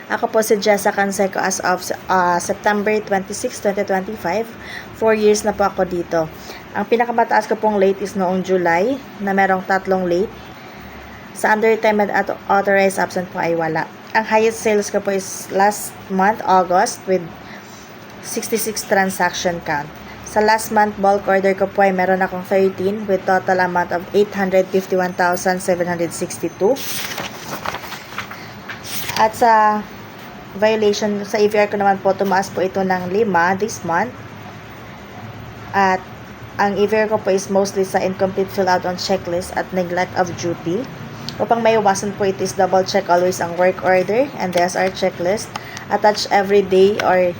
Ako po si Jessa Canseco as of September 26, 2025. 4 years na po ako dito. Ang pinakamataas ko pong late is noong July na merong 3 late. Sa undertime at authorized absent po ay wala. Ang highest sales ko po is last month, August, with 66 transaction count. Sa last month, bulk order ko po ay meron akong 13 with total amount of 851,762. At sa violation, sa AVR ko naman po, tumaas po ito ng 5 this month. At ang AVR ko po is mostly sa incomplete fill out on checklist at neglect of duty. Upang maiwasan po it is double check always ang work order and the SR checklist. Attach every day or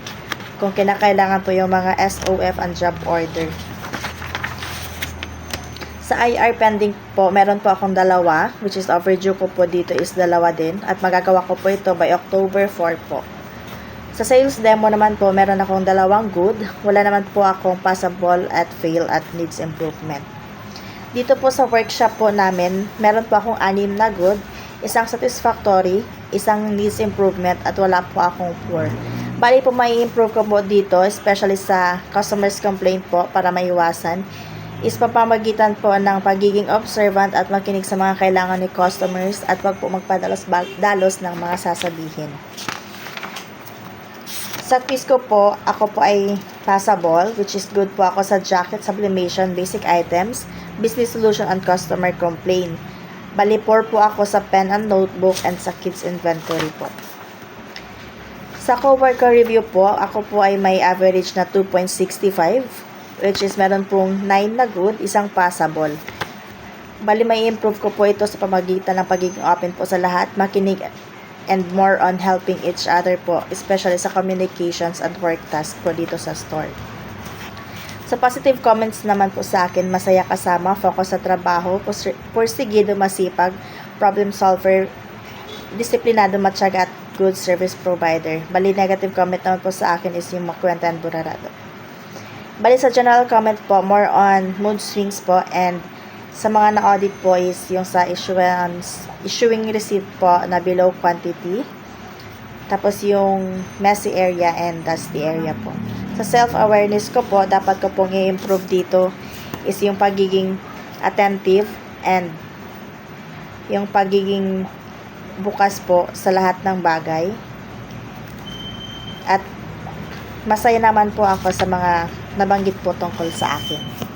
kung kinakailangan po yung mga SOF and job order. Sa IR pending po, meron po akong 2, which is overdue ko po dito is 2 din. At magagawa ko po ito by October 4 po. Sa sales demo naman po, meron akong 2 good. Wala naman po akong passable at fail at needs improvement. Dito po sa workshop po namin, meron po akong 6 na good, isang satisfactory, isang needs improvement, at wala po akong poor. Bali po may improve ko po dito, especially sa customers complaint po para maiwasan, is papamagitan po ng pagiging observant at makinig sa mga kailangan ni customers at wag po magpadalos-dalos ng mga sasabihin. Sa quiz ko po, ako po ay passable, which is good po ako sa jacket, sublimation, basic items, business solution, and customer complaint. Bali 4 po ako sa pen and notebook and sa kids inventory po. Sa coworker review po, ako po ay may average na 2.65, which is meron pong 9 na good, isang passable. Bali may improve ko po ito sa pamagitan ng pagiging open po sa lahat, makinig, and more on helping each other po, especially sa communications and work task po dito sa store. Sa positive comments naman po sa akin, masaya kasama, focus sa trabaho, porsigido, masipag, problem solver, disiplinado, matyaga, at good service provider. Bali negative comment naman po sa akin is yung makwenta and burarado. Bali sa general comment po, more on mood swings po, and sa mga na-audit po is yung sa issuing receipt po na below quantity. Tapos yung messy area and dusty area po. Sa self-awareness ko po, dapat ko pong i-improve dito is yung pagiging attentive and yung pagiging bukas po sa lahat ng bagay. At masaya naman po ako sa mga nabanggit po tungkol sa akin.